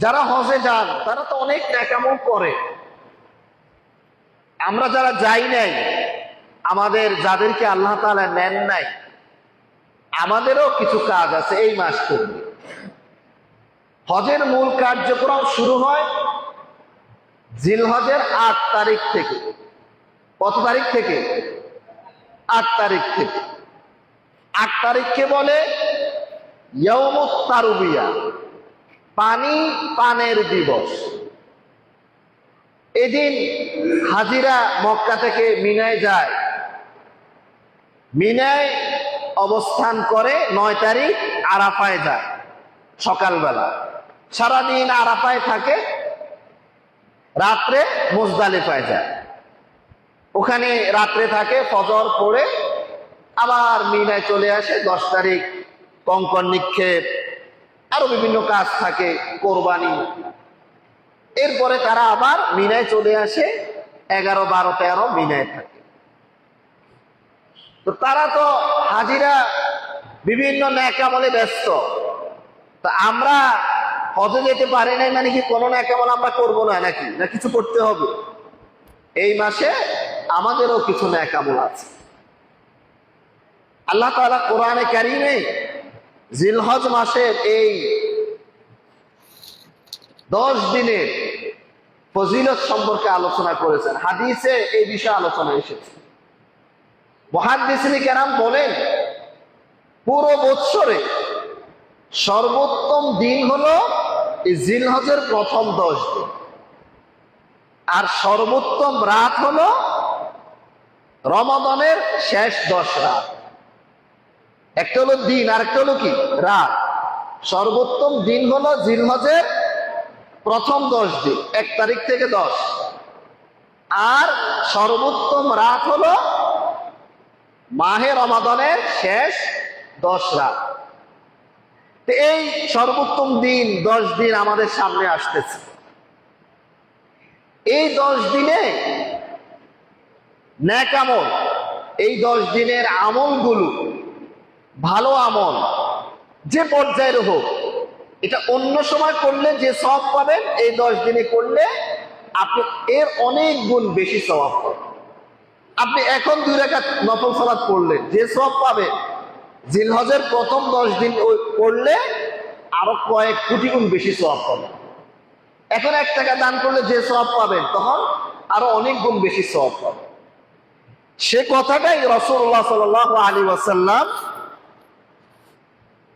যারা হজে যান তারা তো অনেক নেকামল করে। আমরা যারা যাই নাই, আমাদের যাদেরকে আল্লাহ তাআলা নেন নাই, আমাদেরও কিছু কাজ আছে এই মাস করবে। হজের মূল কার্যক্রম শুরু হয় জিলহজের ৮ তারিখ থেকে। কত তারিখ থেকে? ৮ তারিখ থেকে। ৮ তারিখকে বলে ইয়াউমুত তারবিয়া, পানি পানের দিবস। এদিন হাজিরা মক্কা থেকে মিনায় যায়, মিনায় অবস্থান করে ৯ তারিখ আরাফায় যায় সকালবেলা, সারাদিন আরাফায় থাকে, রাত্রে মুজদালিফায় যায়, ওখানে রাত্রে থাকে, ফজর পড়ে আবার মিনায় চলে আসে। ১০ তারিখ কঙ্কর নিক্ষেপ, আরো বিভিন্ন কাজ থাকে, কোরবানি। এরপরে তারা আবার মিনায় চলে আসে, ১১, ১২, ১৩ মিনায় থাকে। তো তারা তো হাজিরা বিভিন্ন নেকামলে ব্যস্ত। তা আমরা হজে যেতে পারি নাই মানে কি কোনো নেকামল আমরা করবো না নাকি? না কিছু করতে হবে? এই মাসে আমাদেরও কিছু নেকামল আছে। আল্লাহ তাআলা কোরআনে কারীমে জিলহজ মাসের এই ১০ দিনের ফজিলত সম্পর্কে আলোচনা করেছেন। হাদিসে এই বিষয়ে আলোচনা এসেছে। মুহাদ্দিসিনে কেরাম বলেন, পুরো বৎসরে সর্বোত্তম দিন হলো এই জিলহজের প্রথম ১০ দিন, আর সর্বোত্তম রাত হলো রমাদানের শেষ ১০ রাত। একটা হলো দিন, আর একটা হলো কি? রাত। সর্বোত্তম দিন হলো জিলহজের প্রথম ১০ দিন, ১ তারিখ থেকে ১০, আর সর্বোত্তম রাত হলো মাহে রমাদানের শেষ ১০ রাত। তো এই সর্বোত্তম দিন ১০ দিন আমাদের সামনে আসতেছে। এই ১০ দিনে নেক আমল, এই ১০ দিনের আমলগুলো ভালো আমল যে পর্যায়ের হোক, এটা অন্য সময় করলে যে সওয়াব পাবেন, এই ১০ দিনে করলে আপনি এর অনেক গুণ বেশি সওয়াব পাবেন। আপনি এখন ২ রাকাত নফল সালাত পড়লেন, যে সওয়াব পাবেন জিলহজের প্রথম ১০ দিন করলে আরো কয়েক কোটি গুণ বেশি সওয়াব পাবেন। এখন ১ টাকা দান করলে যে সওয়াব পাবেন, তখন আরো অনেক গুণ বেশি সওয়াব পাবেন। সে কথাটাই রাসূলুল্লাহ সাল্লাল্লাহু আলাইহি ওয়াসাল্লাম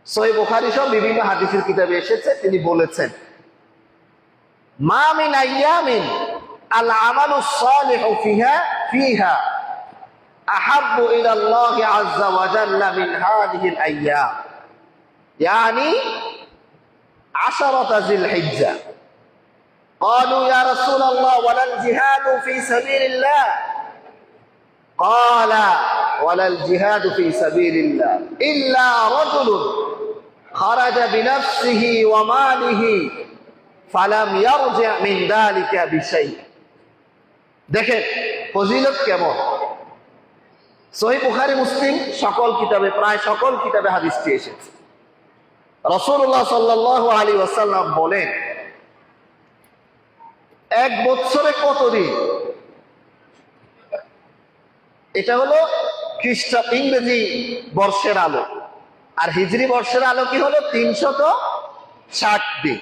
সহিহ বুখারী সহ বিভিন্ন হাদিসের কিতাবে এসেছে, তিনি বলেছেন, মা মিন আইয়ামিন আল আমালুস সালিহু ফিহা আহাব্বু ইলাল্লাহি আযজা ওয়া জাল্লা মিন হাযিহিল আইয়াম, ইয়ানি 10 জিলহিজ্জা। قالوا يا رسول الله ولا الجهاد في سبيل الله؟ قال ولا الجهاد في سبيل الله إلا رجل خرج بنفسه وماله فلم يرجع من ذلك بشيء। দেখেন ফজিলত কেমন। সহিহ বুখারী, মুসলিম সকল কিতাবে, প্রায় সকল কিতাবে হাদিসটি এসেছে। রাসূলুল্লাহ সাল্লাল্লাহু আলাইহি ওয়াসাল্লাম বলেন, ১ বছরে কত দিন? এটা হলো ইংরেজি বর্ষের আলো, আর হিজরি বর্ষের আলো কি হলো? ৩৬০ দিন।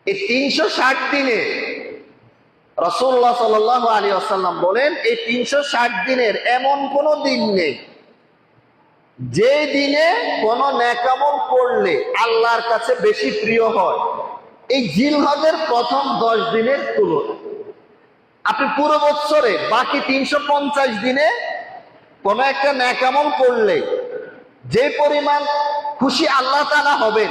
এই ৩৬০ দিনে রাসূলুল্লাহ সাল্লাল্লাহু আলাইহি ওয়াসাল্লাম বলেন, এই ৩৬০ দিনের এমন কোনো দিন নেই যে দিনে কোনো নেক আমল করলে আল্লাহর কাছে বেশি প্রিয় হয় এই জিলহজের প্রথম ১০ দিনের তুলনায়। আপনি পুরো বছরে বাকি ৩৫০ দিনে কোন একটা নেক আমল করলে যে পরিমাণ খুশি আল্লাহ তাআলা হবেন,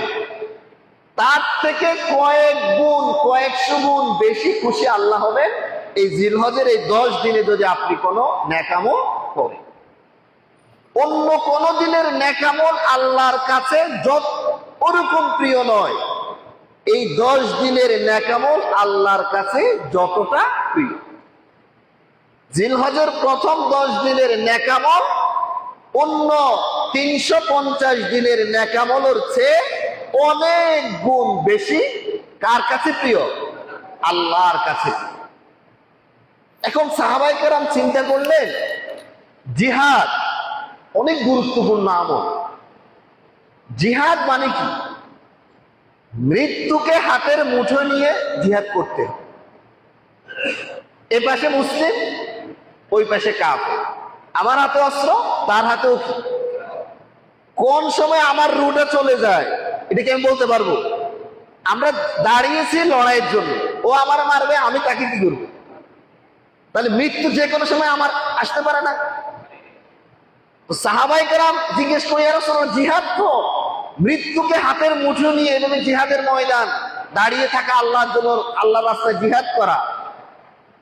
তার থেকে কয়েক গুণ, কয়েকশো গুণ বেশি খুশি আল্লাহ হবেন এই জিলহজের এই ১০ দিনে যদি আপনি কোনো নেক আমল করেন। অন্য কোন দিনের নেক আমল আল্লাহর কাছে ওরকম প্রিয় নয়, এই ১০ দিনের নেক আমল আল্লাহর কাছে যতটা প্রিয়। জিলহজের প্রথম ১০ দিনের নেক আমল অন্য ৩৫০ দিনের নেক আমলের চেয়ে অনেক গুণ বেশি কার কাছে প্রিয়? আল্লাহর কাছে। এখন সাহাবায়ে কেরাম চিন্তা করলেন, জিহাদ অনেক গুরুত্বপূর্ণ আমল। জিহাদ মানে কি? মৃত্যুকে হাতের মুঠো নিয়ে জিহাদ করতে। এ পাশে মুসলিম, ওই পাশে কাফের। আমার হাতে অস্ত্র, তার হাতেও। কোন সময় আমার রুটে চলে যায় এটা কি আমি বলতে পারবো? আমরা দাঁড়িয়েছি লড়াইয়ের জন্য, ও আমার মারবে, আমি তাকে কি করবো? তাহলে মৃত্যু যে কোনো সময় আমার আসতে পারে না। সাহাবায়ে কেরাম জিজ্ঞেস করে, ইয়া রাসূলুল্লাহ, জিহাদ তো মৃত্যুকে হাতের মুঠো নিয়ে এভাবে জিহাদের ময়দান দাঁড়িয়ে থাকা, আল্লাহর জন্য, আল্লাহর রাস্তায় জিহাদ করা,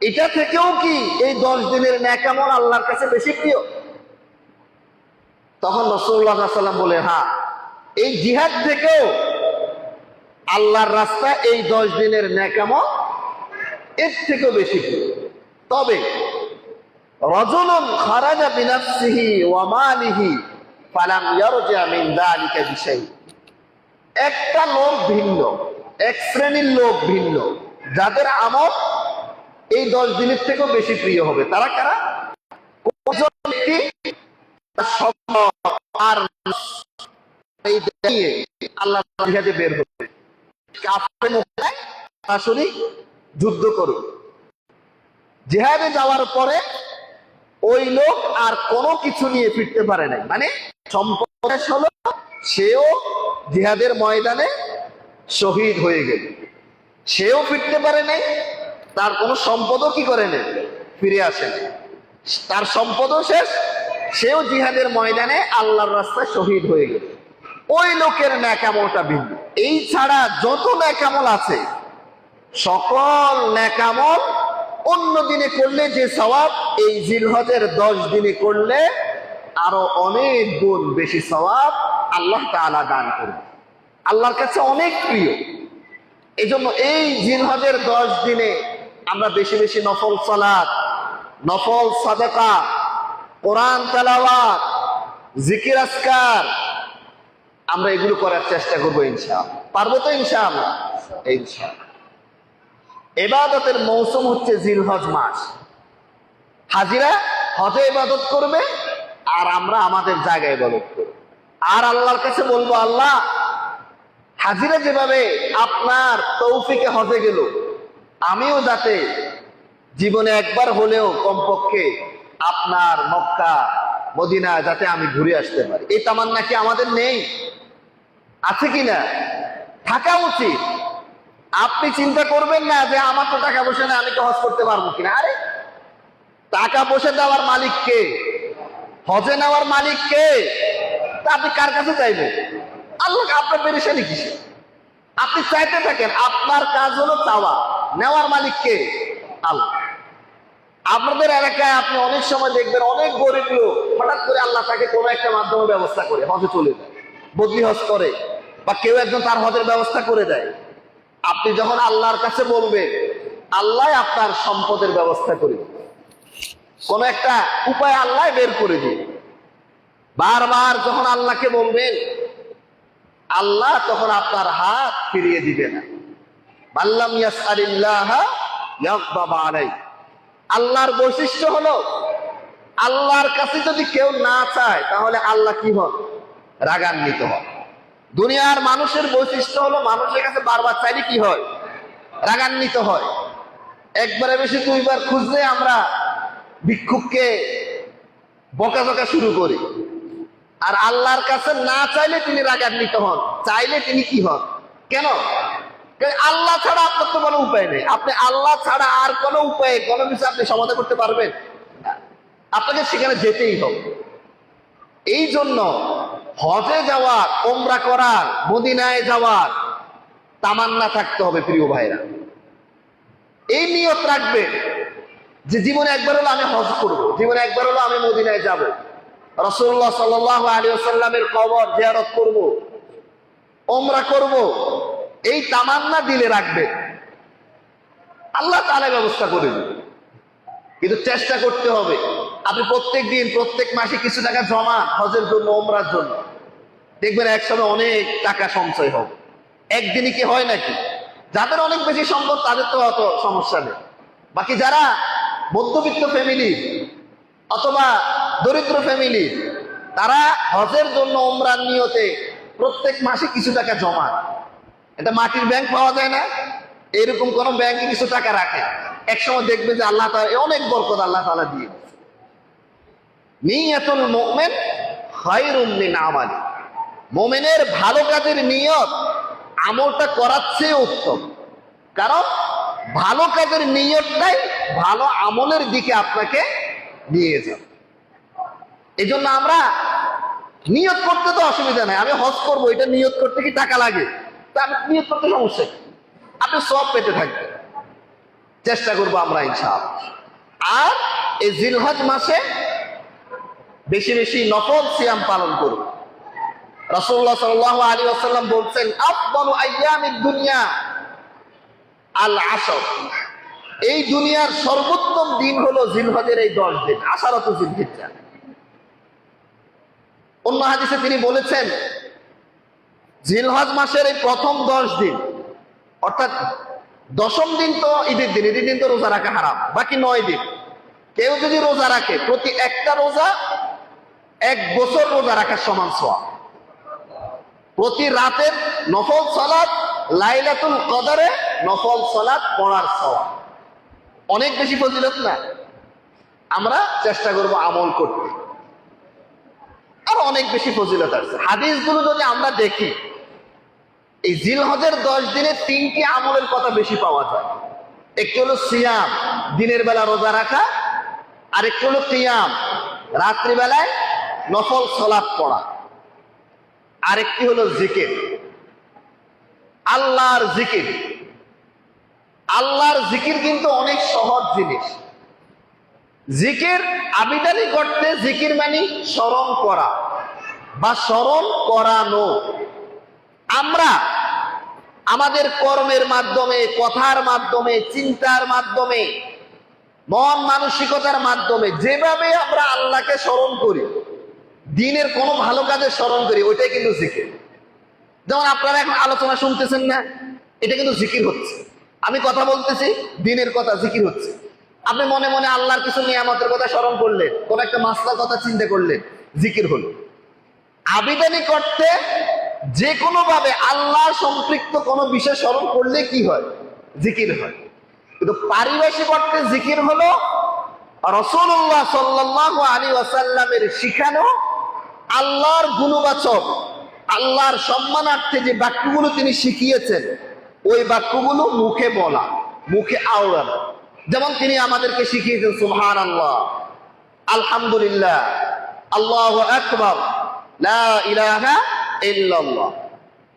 এটা থেকেও কি এই 10 দিনের নেক আমল আল্লাহর কাছে বেশি প্রিয়? তখন রাসূলুল্লাহ সাল্লাল্লাহু আলাইহি ওয়াসাল্লাম বলে, হ্যাঁ, এই জিহাদ থেকেও আল্লাহর রাস্তায় এই 10 দিনের নেক আমল এর থেকেও বেশি প্রিয়। তবে রাজুলুন খারাজা বিনাফসিহি ওয়া মালিহি ফালাম ইয়ারজা মিন যালিকা বিশাই। একটা লোক ভিন্ন, এক শ্রেণীর লোক ভিন্ন, যাদের আমল এই 10 দিনের থেকেও বেশি প্রিয় হবে। তারা কারা? কোন ব্যক্তি আর এই দিয়ে আল্লাহর জিহাদে বের হবে, কাফের মোকাবেলায় সরাসরি যুদ্ধ করুন। জিহাদে যাওয়ার পরে ওই লোক আর কোনো কিছু নিয়ে ফিরতে পারে নাই, মানে সম্পদ হলো, সেও জিহাদের ময়দানে শহীদ হয়ে গেল, সেও ফিরতে পারে নাই, তার কোনো সম্পদও কি করে নেই, ফিরে আসে নাই, তার সম্পদও শেষ, সেও জিহাদের ময়দানে আল্লাহর রাস্তায় শহীদ হয়ে গেল। ওই লোকের নেক আমলটা ভিন্ন। এই ছাড়া যত নেক আমল আছে, সকল নেক আমল অন্য দিনে করলে যে সওয়াব, এই জিলহজের 10 দিনে করলে আরো অনেক গুণ বেশি সওয়াব আল্লাহ তাআলা দান করবে। আল্লাহর কাছে অনেক প্রিয়। এই জন্য এই জিলহজের 10 দিনে আমরা বেশি বেশি নফল সালাত, নফল সাদাকা, কোরআন তেলাওয়াত, জিকির আজকার, আমরা এগুলো করার চেষ্টা করবো ইনশাআল্লাহ। পারবো তো ইনশাআল্লাহ? ইনশাআল্লাহ। ইবাদতের মৌসুম হচ্ছে জিলহজ মাস। হাজিরা হজে ইবাদত করবে, আর আমরা আমাদের জায়গায় ইবাদত করব। আর আল্লাহর কাছে বলবো, আল্লাহ, হাজিরা যেভাবে আপনার তৌফিকে হজে গেল, আমিও যাতে জীবনে একবার হলেও কমপক্ষে আপনার মক্কা মদিনা যাতে আমি ঘুরে আসতে পারি, এই তামান্না কি আমাদের নেই? আছে কিনা? থাকা উচিত। আপনি চিন্তা করবেন না যে আমার তো টাকা পয়সা নেই, আমি তো হজ করতে পারবো কিনা। আরে, টাকা পয়সা দেওয়ার মালিক কে? হজে নেওয়ার মালিক কে? তা আপনি কার কাছে চাইবেন? আল্লাহ। আপনার পেরেশানি কিসে? আপনি চাইতে থাকেন, আপনার কাজ হলো চাওয়া, নেওয়ার মালিক কে? আল্লাহ। আপনাদের এলাকায় আপনি অনেক সময় দেখবেন অনেক গরিব লোক হঠাৎ করে আল্লাহ তাকে কোনো একটা মাধ্যমে ব্যবস্থা করে হজে চলে যায়, বদলি হজ করে, বা কেউ একজন তার হজের ব্যবস্থা করে দেয়। আপনি যখন আল্লাহর কাছে বলবেন, আল্লাহ আপনার সম্পদের ব্যবস্থা করে দিবে, কোন একটা উপায় আল্লাহ বের করে দিবে। বারবার যখন আল্লাহকে বলবেন, আল্লাহ তখন আপনার হাত ফিরিয়ে দিবে না। মাল্লাম ইয়াসআলিল্লাহ ইয়াগদাব আলাইহি। আল্লাহর বৈশিষ্ট্য হলো, আল্লাহর কাছে যদি কেউ না চায় তাহলে আল্লাহ কি হন? রাগান্বিত হন। দুনিয়ার মানুষের বৈশিষ্ট্য হলো, মানুষের কাছে বারবার চাইলে কি হয়? রাগান্বিত হয়। একবারে বেশি 2 বার খুঁজলে আমরা ভিক্ষুককে বকাঝকা শুরু করি। আর আল্লাহর কাছে না চাইলে তিনি রাগান্বিত হন, চাইলে তিনি কি হন? কেন? আল্লাহ ছাড়া আপনার তো কোনো উপায় নেই। আপনি আল্লাহ ছাড়া আর কোনো উপায়ে কোনো কিছু আপনি সমাধান করতে পারবেন? আপনাকে সেখানে যেতেই হবে। এই জন্য হজে যাওয়ার, ওমরা করার, মদিনায় যাওয়ার তামান্না থাকতে হবে প্রিয় ভাইরা। এই নিয়ত রাখবেন যে জীবনে একবার হলো আমি হজ করব, জীবনে একবার হলো আমি মদিনায় যাব, রাসূলুল্লাহ সাল্লাল্লাহু আলাইহি ওয়াসাল্লামের কবর জিয়ারত করব, ওমরা করব। এই তামান্না দিলে রাখবেন, আল্লাহ তাআলা ব্যবস্থা করে দেবেন। কিন্তু চেষ্টা করতে হবে। আপনি প্রত্যেক দিন, প্রত্যেক মাসে কিছু টাকা জমা হজের জন্য, ওমরার জন্য। দেখবেন একসময় অনেক টাকা সঞ্চয় হবে। একদিনই কি হয় নাকি? যাদের অনেক বেশি সম্পদ তাদের তো অত সমস্যা নেই, বাকি যারা মধ্যবিত্ত ফ্যামিলি অথবা দরিদ্র ফ্যামিলি, তারা হজের জন্য উমরার নিয়তে প্রত্যেক মাসে কিছু টাকা জমা। এটা মাটির ব্যাংক পাওয়া যায় না, এরকম কোন ব্যাংকে কিছু টাকা রাখে, একসময় দেখবে যে আল্লাহ তাআলা অনেক বরকত আল্লাহ তাআলা দিয়ে দিয়েছে। নিয়াতুল মুমিন খায়রুম মিন আমালি, মুমিনের ভালো কাজের নিয়ত আমলটা করার চেয়ে উত্তম। কারণ ভালো কাজের নিয়তটাই ভালো আমলের দিকে আপনাকে নিয়ে যাবে। এই জন্য আমরা নিয়ত করতে তো অসুবিধা নাই, আমি হজ করবো, এটা নিয়ত করতে কি টাকা লাগে? তা আমি নিয়ত করতে সমস্যা কি? আপনি সব পেতে থাকবেন। চেষ্টা করবো আমরা ইনশাআল্লাহ। আর এই জিলহজ মাসে বেশি বেশি নফল সিয়াম পালন করব। রাসূলুল্লাহ সাল্লাল্লাহু আলাইহি ওয়াসাল্লাম বলছেন, আফদালু আইয়ামিদ দুনিয়া আল আশর, এই দুনিয়ার সর্বোত্তম দিন হলো জিলহজের এই 10 দিন, আশারাতু জিলহিজ্জাহ। অন্য হাদিসে তিনি বলেছেন, জিলহজ মাসের এই প্রথম 10 দিন, অর্থাৎ 10ম দিন তো ঈদের দিন, ঈদের দিন তো রোজা রাখা হারাম, বাকি 9 দিন কেউ যদি রোজা রাখে, প্রতি একটা রোজা 1 বছর রোজা রাখার সমান সওয়াব। প্রতি রাতের নফল সালাত, লাইলাতুল কদরে নফল সালাত পড়ার সওয়াব, অনেক বেশি ফজিলত না? আমরা চেষ্টা করব আমল করতে, আর অনেক বেশি ফজিলত আছে। হাদিসগুলো যদি আমরা দেখি, এই জিলহজের 10 দিনে 3টি আমলের কথা বেশি পাওয়া যায়। একটি হলো সিয়াম, দিনের বেলা রোজা রাখা, আর একটি হলো কিয়াম, রাত্রিবেলায় নফল সালাত পড়া, আর একটি হলো জিকির, আল্লাহর জিকির। আল্লাহর জিকির কিন্তু অনেক সহজ জিনিস। জিকির আবিদানি করতে, জিকির মানে স্মরণ করা বা স্মরণ করানো। আমরা আমাদের কর্মের মাধ্যমে, কথার মাধ্যমে, চিন্তার মাধ্যমে, মন মানসিকতার মাধ্যমে যেভাবে আমরা আল্লাহকে স্মরণ করি, দিনের কোনো ভালো কাজে স্মরণ করি, ওইটাই কিন্তু জিকির। যেমন আপনারা এখন আলোচনা শুনতেছেন না, এটা কিন্তু জিকির হচ্ছে। আমি কথা বলতেছি, দিনের কথা, জিকির হচ্ছে। আপনি মনে মনে আল্লাহর কিছু নিয়ামতের কথা স্মরণ করলেন, কোন একটা মাসলার কথা চিন্তা করলেন, জিকির হলো। আবিদানি করতে যে কোনো ভাবে আল্লাহ সম্পৃক্ত কোনো বিষয় স্মরণ করলে কি হয়? জিকির হয়। কিন্তু পারিভাষিক অর্থে জিকির হলো রাসূলুল্লাহ সাল্লাল্লাহু আলাইহি ওয়াসাল্লামের শিখানো আল্লাহর গুণবাচক, আল্লাহর সম্মানার্থে যে বাক্যগুলো তিনি শিখিয়েছেন, ওই বাক্যগুলো মুখে বলা, মুখে আওড়ানো। যেমন তিনি আমাদেরকে শিখিয়েছেন সুবহানাল্লাহ, আলহামদুলিল্লাহ, আল্লাহু আকবার, লা ইলাহা ইল্লাল্লাহ।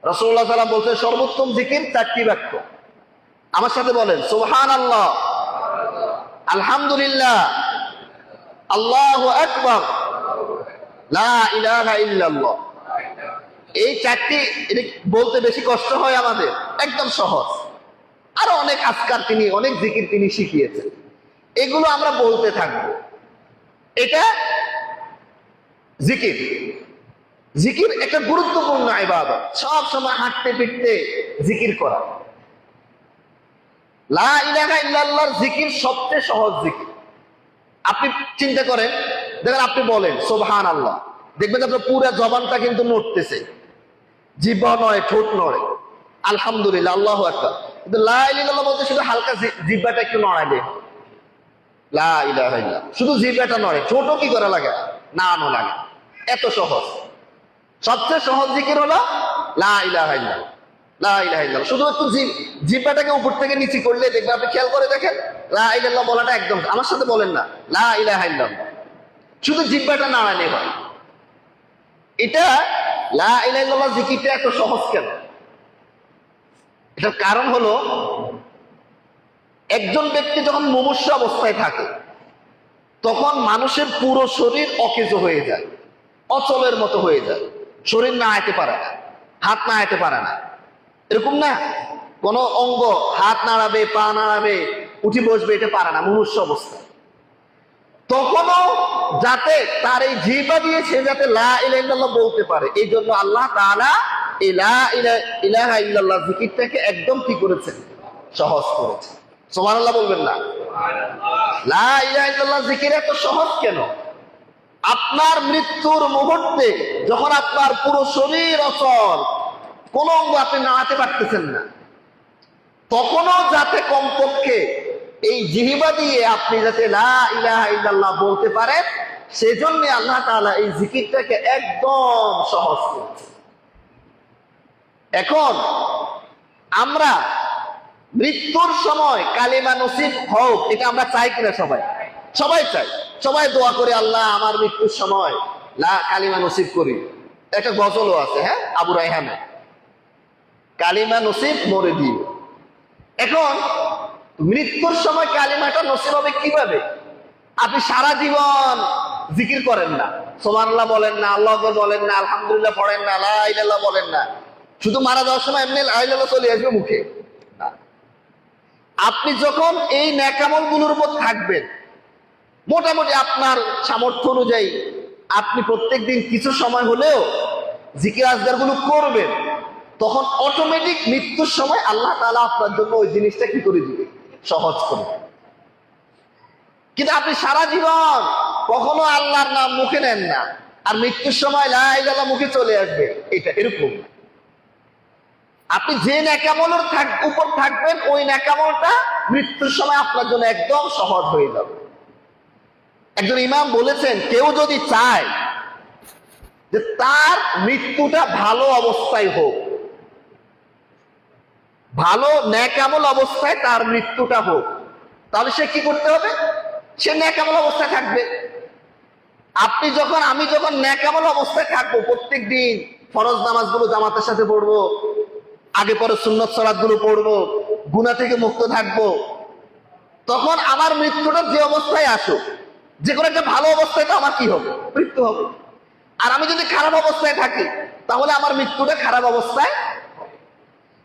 রাসূলুল্লাহ সাল্লাল্লাহু আলাইহি ওয়াসাল্লাম বলছেন সর্বোত্তম জিকির 4টি বাক্য। আমার সাথে বলেন, সুবহানাল্লাহ, আলহামদুলিল্লাহ, আল্লাহু আকবার, লা ইলাহা ইল্লাল্লাহ। এই 4টি বলতে বেশি কষ্ট হয় আমাদের, একদম সহজ। আরো অনেক আজকার তিনি, অনেক জিকির তিনি শিখিয়েছেন, এগুলো আমরা বলতে থাকবো। এটা জিকির। জিকির একটা গুরুত্বপূর্ণ ইবাদত, সব সময় হাঁটতে ফিরতে জিকির করা। লা ইলাহা ইল্লাল্লাহর জিকির সবচেয়ে সহজ জিকির। আপনি চিন্তা করেন, দেখেন আপনি বলেন সুবহানাল্লাহ, দেখবেন আপনার পুরো জবানটা কিন্তু নড়তেছে, জিহ্বা নয়, ঠোঁট নড়ে। আলহামদুলিল্লাহ, আল্লাহু আকবার, কিন্তু লা ইলাহা ইল্লাল্লাহ বলতে শুধু হালকা জিহ্বাটা একটু নড়াইলে, লা ইলাহা ইল্লাল্লাহ শুধু জিহ্বাটা নড়ে, ঠোঁটও কি করা লাগে? নাড়ানো লাগে। এত সহজ। সবচেয়ে সহজ জিকির হলো লা ইলাহা ইল্লাল্লাহ, লা ইলাহা ইল্লাল্লাহ। শুধু একটু জিহ্বাটাকে উপর থেকে নিচে করলে দেখবেন, আপনি খেয়াল করে দেখেন, লা ইলাহা ইল্লাল্লাহ বলাটা একদম, আমার সাথে বলেন না, লা ইলাহা ইল্লাল্লাহ, শুধু জিহ্বাটা নাড়ালে হয়। এটা লা ইলাহা ইল্লাল্লাহ জিকিরটা এত সহজ কেন? এটার কারণ হলো, একজন ব্যক্তি যখন মুমূর্ষু অবস্থায় থাকে, তখন মানুষের পুরো শরীর অকেজো হয়ে যায়, অচলের মতো হয়ে যায়। শরীর না আইতে পারে না, হাত না আইতে পারে না, এরকম না? কোন অঙ্গ হাত নাড়াবে, পা নাড়াবে, উঠি বসবে, এটা পারে না মুমূর্ষু অবস্থা। তখনও যাতে তার এই জিহ্বা দিয়ে সে যাতে লা ইলাহা ইল্লাল্লাহ বলতে পারে, এই জন্য আল্লাহ তাআলা এই লা ইলাহা ইল্লাল্লাহ জিকিরটাকে একদম কি করেছেন? সহজ করেছেন। সুবহানাল্লাহ বলবেন না? লা ইলাহা ইল্লাল্লাহ জিকির এত সহজ কেন? আপনার মৃত্যুর মুহূর্তে যখন আপনার পুরো শরীর অচল, কোনো অঙ্গ আপনি নাড়াতে পারতেছেন না, তখনও যাতে কমপক্ষে এই জিহ্বা দিয়ে আপনি যাতে লা ইলাহা ইল্লাল্লাহ বলতে পারেন, সেজন্য আল্লাহ তাআলা এই জিকিরটাকে একদম সহজ করেছেন। এখন আমরা মৃত্যুর সময় কালিমা নসিব হোক, এটা আমরা চাই কিনা? সবাই চাই। সবাই দোয়া করে, আল্লাহ আমার মৃত্যুর সময় কালিমা নসিব করি। একটা গজলও আছে, হ্যাঁ, আবু রায়হানে, কালিমা নসিব মরে দিও। এখন মৃত্যুর সময় কালিমাটা নসিব হবে কিভাবে? আপনি সারা জীবন জিকির করেন না, সুবহানাল্লাহ বলেন না, আল্লাহু আকবার বলেন না, আলহামদুলিল্লাহ পড়েন না, লা ইলাহা ইল্লাল্লাহ বলেন না, শুধু মারা যাওয়ার সময় এমনি লা ইলাহা ইল্লাল্লাহ চলে আসবে মুখে। আপনি যখন এই নেকামল গুলোর উপর থাকবেন, মোটামুটি আপনার সামর্থ্য অনুযায়ী আপনি প্রত্যেকদিন কিছু সময় হলেও জিকির আজগার গুলো করবেন, তখন অটোমেটিক মৃত্যুর সময় আল্লাহ তাআলা আপনার জন্য ওই জিনিসটা কি করে দিবে? সহজ করে। কিন্তু আপনি সারা জীবন কখনো আল্লাহর নাম মুখে নেন না, আর মৃত্যুর সময় লা ইলাহা ইল্লাল্লাহ মুখে চলে আসবে, এটা এরকম। আপনি যে নেকামলের উপর থাকবেন, ওই নেকামলটা মৃত্যুর সময় আপনার জন্য একদম সহজ হয়ে যাবে। একজন ইমাম বলেছেন, কেউ যদি চায় যে তার মৃত্যুটা ভালো অবস্থায় হোক, ভালো নেকামল অবস্থায় তার মৃত্যুটা হোক, তাহলে সে কি করতে হবে? সে নেকামল অবস্থায় থাকবে। আমি যখন নেকামল অবস্থায় থাকবো, প্রত্যেক দিন ফরজ নামাজগুলো জামাতের সাথে পড়বো, আগে পরে সুন্নত সালাতগুলো পড়বো, গুনাহ থেকে মুক্ত থাকবো, তখন আমার মৃত্যুটা যে অবস্থায় আসুক, যে কোনো একটা ভালো অবস্থায় তো আমার কি হবে? মৃত্যু হবে। আর আমি যদি খারাপ অবস্থায় থাকি, তাহলে আমার মৃত্যুটা খারাপ অবস্থায়।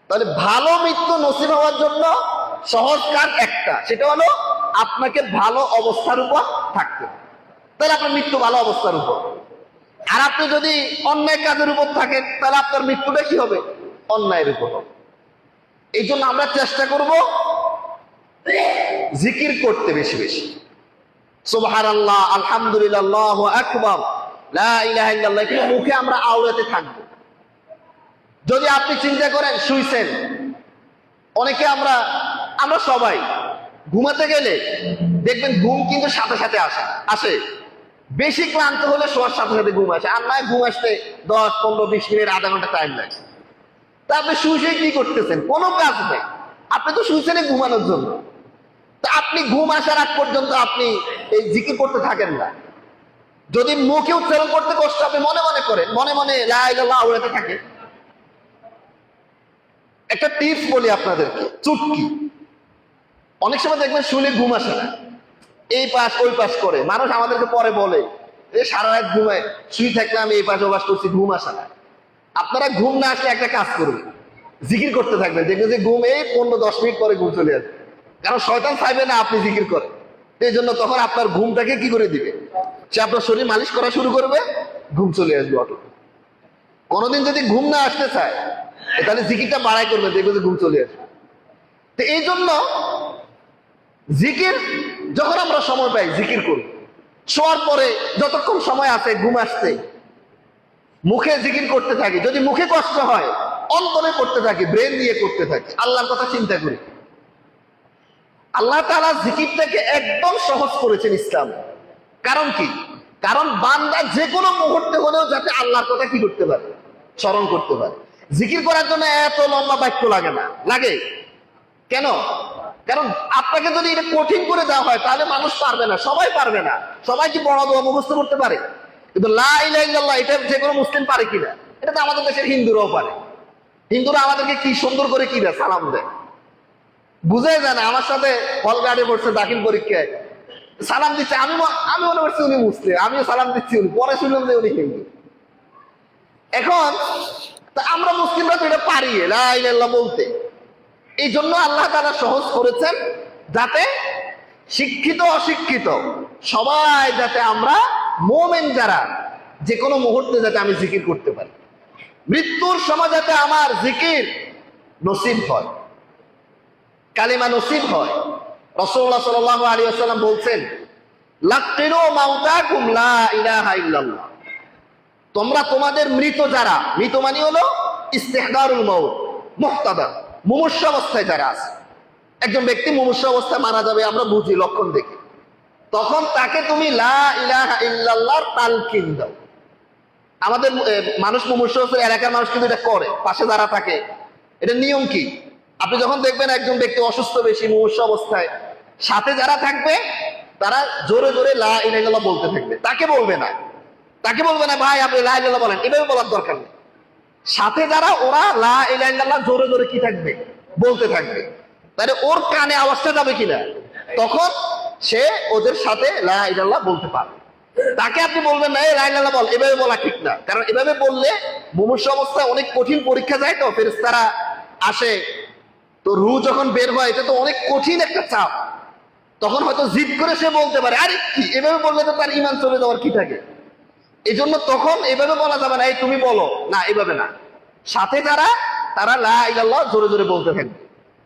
তাহলে ভালো মৃত্যু নসিব হওয়ার জন্য সহজ কাজ একটা, সেটা হলো আপনাকে ভালো অবস্থার উপর থাকতে। তাহলে আপনার মৃত্যু ভালো অবস্থার উপর। আর আপনি যদি অন্যায় কাজের উপর থাকেন, তাহলে আপনার মৃত্যুটা কি হবে? অন্যায়ের উপর হবে। এই জন্য আমরা চেষ্টা করব জিকির করতে বেশি বেশি, সুবহানাল্লাহ, আলহামদুলিল্লাহ, আল্লাহু আকবার, লা ইলাহা ইল্লাল্লাহ, কিন্তু মুখে আমরা আওড়াতে থাকবো। যদি আপনি চিন্তা করেন, শুইছেন, অনেকে আমরা সবাই ঘুমাতে গেলে দেখবেন ঘুম কিন্তু সাথে সাথে আসে। বেশি ক্লান্ত হলে শোয়ার সাথে সাথে ঘুম আসে, আর নয় ঘুম আসতে 10, 15, 20 মিনিট, আধা ঘন্টা টাইম লাগছে। তা আপনি শুয়ে কি করতেছেন? কোনো কাজ নেই, আপনি তো শুয়েছেন ঘুমানোর জন্য। তা আপনি ঘুম আসার আগ পর্যন্ত আপনি এই জিকির করতে থাকেন না। যদি মুখে উচ্চারণ করতে কষ্ট, আপনি মনে মনে করেন, মনে মনে লা ইলাহা ইল্লাল্লাহ আওড়াতে থাকে। একটা টিপস বলি আপনাদেরকে, চুটকি। অনেক সময় দেখবেন শুলে ঘুম আসে না, এই পাশ ওই পাশ করে। মানুষ আমাদেরকে পরে বলে যে সারা রাত ঘুমায়, শুয়ে থাকলে আমি এই পাশ ও পাশ করছি, ঘুম আসে না। আপনারা ঘুম না আসলে একটা কাজ করবেন, জিকির করতে থাকবেন, দেখবেন যে ঘুম এই 15-10 মিনিট পরে ঘুম চলে আসবে। কারণ শয়তান চাইবে না আপনি জিকির করেন, এই জন্য তখন আপনার ঘুমটাকে কি করে দিবে? সে আপনার শরীর মালিশ করা শুরু করবে, ঘুম চলে আসবে অটো। কোনোদিন যদি ঘুম না আসতে চায়, তাহলে জিকিরটা বাড়াই করবে, দেখবে যে ঘুম চলে আসবে। তো এই জন্য জিকির যখন আমরা সময় পাই জিকির করি। শোয়ার পরে যতক্ষণ সময় আছে ঘুম আসতে, মুখে জিকির করতে থাকি। যদি মুখে কষ্ট হয়, অন্তরে করতে থাকি, ব্রেন দিয়ে করতে থাকি, আল্লাহর কথা চিন্তা করি। আল্লাহ তাআলা জিকিরটাকে একদম সহজ করেছেন ইসলাম। কারণ কি? কারণ বান্দা যে কোনো মুহূর্তে হলেও যাতে আল্লাহর কথা কি করতে পারে? স্মরণ করতে পারে। জিকির করার জন্য এত লম্বা বাক্য লাগে না। লাগে কেন? কারণ আপনাকে যদি এটা কঠিন করে দেওয়া হয়, তাহলে মানুষ পারবে না, সবাই পারবে না। সবাই কি বড় দোয়া মুখস্থ করতে পারে? কিন্তু লা ইলাহা ইল্লাল্লাহ এটা যে কোনো মুসলিম পারে কিনা? এটা তো আমাদের দেশের হিন্দুরাও পারে। হিন্দুরা আমাদেরকে কি সুন্দর করে কি দেয়, সালাম দেয়, বুঝাই যায় না। আমার সাথে হল গার্ডে পড়ছে দাখিল পরীক্ষায়, সালাম দিচ্ছে, আমি মনে করছি উনি মুসলিম, আমিও সালাম দিচ্ছি, উনি পরে শুনলাম যে উনি হিন্দু। এখন আমরা মুসলিমরা তো এটা পারি লা ইলাহা ইল্লাল্লাহ বলতে। এই জন্য আল্লাহ তাআলা সহজ করেছেন, যাতে শিক্ষিত অশিক্ষিত সবাই যাতে আমরা মোমেন যারা যে কোনো মুহূর্তে যাতে আমি জিকির করতে পারি, মৃত্যুর সময় যাতে আমার জিকির নসিব হয়, কালিমা নসিব হয়। রাসূলুল্লাহ সাল্লাল্লাহু আলাইহি ওয়াসাল্লাম বলছেন, লাক্কিনু মাউতাকুম লা ইলাহা ইল্লাল্লাহ। তোমরা তোমাদের মৃত যারা, মৃত মানে হলো ইস্তিহদারুল মাউত, মুহতাদার, মুমূর্ষ অবস্থায় যারা আছে, একজন ব্যক্তি মুমূর্ষ অবস্থায় মারা যাবে আমরা বুঝি লক্ষণ দেখে, তখন তাকে তুমি লা ইলাহা ইল্লাল্লাহর তালকিন দাও। আমাদের মানুষ মুমূর্ষ অবস্থায়, এলাকার মানুষ কিন্তু এটা করে, পাশে যারা থাকে। এটা নিয়ম কি, আপনি যখন দেখবেন একজন ব্যক্তি অসুস্থ বেশি মুমূর্ষ অবস্থায়, সাথে যারা থাকবে তারা জোরে জোরে লা ইলাহা ইল্লাল্লাহ বলতে থাকবে। তাকে বলবে না ভাই আপনি লা ইলাহা ইল্লাল্লাহ বলেন, এভাবে বলার দরকার নেই। সাথে যারা ওরা লা ইলাহা ইল্লাল্লাহ জোরে জোরে কি থাকবে, বলতে থাকবে। তাহলে ওর কানে আওয়াজটা যাবে কিনা, তখন সে ওদের সাথে লা ইলাহা ইল্লাল্লাহ বলতে পারবে। তাকে আপনি বলবেন না লা ইলাহা ইল্লাল্লাহ বল, এভাবে বলা ঠিক না। কারণ এভাবে বললে মুমূর্ষ অবস্থায় অনেক কঠিন পরীক্ষা যায়, তো ফেরেশতারা আসে, তো রূহ যখন বের হয় এটা তো অনেক কঠিন একটা চাপ। তখন হয়তো জিদ করে সে বলতে পারে, আরে কি এভাবে বললে তো তার ঈমান চলে যাওয়ার কি থাকে। এই জন্য তখন এভাবে বলা যাবে না, এই তুমি বলো না, এভাবে না। সাথে যারা তারা লা ইলাহা ইল্লাল্লাহ জোরে জোরে বলতে থাকবে,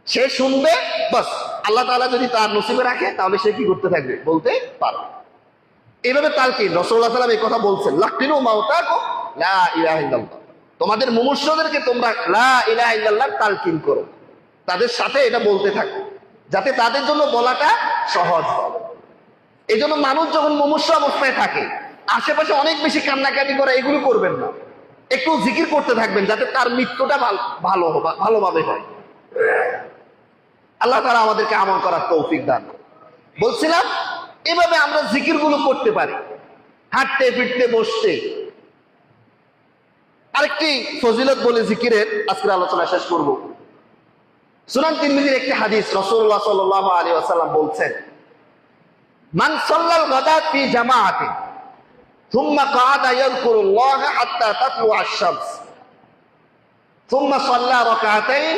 সে শুনবে, বাস আল্লাহ তাআলা যদি তার নসিবে রাখে তাহলে সে কি করতে থাকবে, বলতে পারবে। এইভাবে তালকিন রাসূলুল্লাহ সাল্লাল্লাহু আলাইহি ওয়াসাল্লাম এই কথা বলছেন, লাক্কিনু মাউতাকুম লা ইলাহা ইল্লাল্লাহ। তোমাদের মুমূর্ষদেরকে তোমরা লা ইলাহা ইল্লাল্লাহর তালকিন করো, তাদের সাথে এটা বলতে থাকো, যাতে তাদের জন্য বলাটা সহজ হয়। এই জন্য মানুষ যখন মুমূর্ষ অবস্থায় থাকে, আশেপাশে অনেক বেশি কান্নাকাটি করে, এগুলো করবেন না। একটু জিকির করতে থাকবেন যাতে তার মৃত্যুটা ভালোভাবে হয়। আল্লাহ তাআলা আমাদেরকে আমল করার তৌফিক দান। বলছিলাম এভাবে আমরা জিকির গুলো করতে পারি, হাঁটতে ফিরতে বসতে। আরেকটি ফজিলত বলে জিকিরের আজকের আলোচনা শেষ করব। সুনান তিরমিজির একটি হাদিস, রাসূলুল্লাহ সাল্লাল্লাহু আলাইহি ওয়াসাল্লাম বলছেন, মান সাল্লাল গাদাত ফি জামাআতিন থুম্মা ক্বাদা ইয়াযকুরুল্লাহ হাত্তা তাতলুআ আশ-শামস থুম্মা সাল্লা রাকাতাইন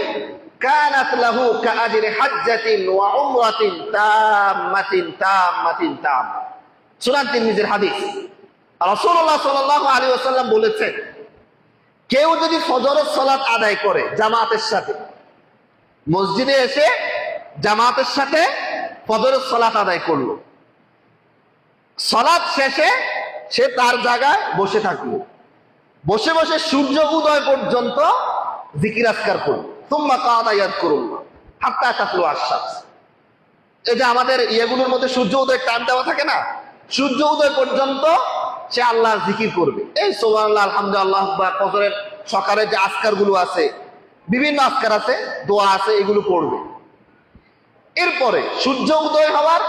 কানাত লাহু কাআজরি হাজ্জাতিন ওয়া উমরাতিন তাম্মাতিন তাম্মাতিন তাম। সুনান তিরমিজির হাদিস। রাসূলুল্লাহ সাল্লাল্লাহু আলাইহি ওয়াসাল্লাম বলেছেন, কেউ যদি ফজরের সালাত আদায় করে জামাতের সাথে, মসজিদে এসে জামাতের সাথে ফজরের সালাত আদায় করলো, সালাত শেষে সে তার জায়গায় বসে থাকলো, বসে বসে সূর্য উদয় পর্যন্ত জিকির আজকার করলো, সুম্মা ক্বাদা ইয়াযকুরুল্লাহ হাত্তা তাতলুআ আশ-শামস। এই যে আমাদের ইয়েগুলোর মধ্যে সূর্য উদয় টাইম দেওয়া থাকে না, সূর্য উদয় পর্যন্ত সে আল্লাহর জিকির করবে। এই সুবহানাল্লাহ, আলহামদুলিল্লাহ, বা ফজরের সকালে যে আজকার গুলো আছে, বিভিন্ন আজকার আছে, দোয়া আছে, এগুলো পড়বে। এরপরে সূর্য উদয় হওয়ার,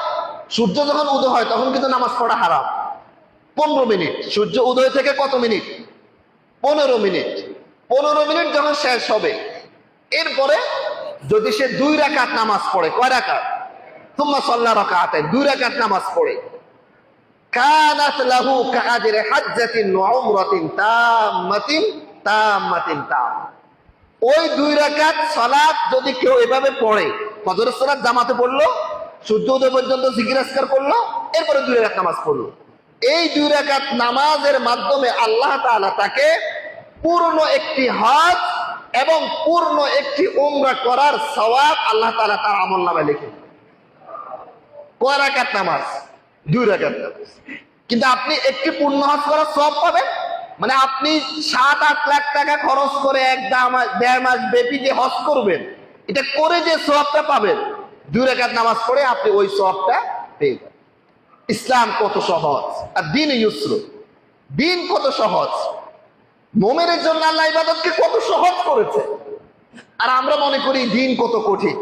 সূর্য যখন উদয় হয় তখন কিন্তু নামাজ পড়া হারাম। 15 মিনিট, সূর্য উদয় থেকে কত মিনিট, 15 মিনিট। 15 মিনিট যখন শেষ হবে, এরপরে যদি সে 2 রাকাত নামাজ পড়ে, কয় রাকাত, সুম্মা সাল্লা রাকাতাইন, 2 রাকাত নামাজ পড়ে, কানাত লাহু কাআজরি হাজ্জাতিন ওয়া উমরাতিন তাম্মাতিন তাম্মাতিন তাম। ওই 2 রাকাত সালাত যদি কেউ এভাবে পড়ে, ফজরের সালাত জামাতে পড়লো, সূর্য উদয় পর্যন্ত জিকির আজকার করলো, এরপরে 2 রাকাত নামাজ পড়লো, এই 2 রাকাত নামাজের মাধ্যমে আল্লাহ তাআলা তাকে পূর্ণ একটি হজ এবং পূর্ণ একটি উমরা করার সওয়াব আল্লাহ তাআলা তার আমলনামায় লিখে। কয় রাকাত নামাজ, 2 রাকাত নামাজ। কিন্তু আপনি একটি পূর্ণ হজ করার সওয়াব পাবেন, মানে আপনি 7-8 লাখ টাকা খরচ করে 1.5 মাস ব্যাপী যে হজ করবেন, এটা করে যে সওয়াবটা পাবেন, 2 রাকাত নামাজ পড়ে আপনি ওই সওয়াবটা পেয়ে যাবেন। ইসলাম কত সহজ, আর দিন ইউসর, দিন কত সহজ। মুমিনের জন্য আল্লাহ ইবাদতকে কত সহজ করেছে, আর আমরা মনে করি দিন কত কঠিন।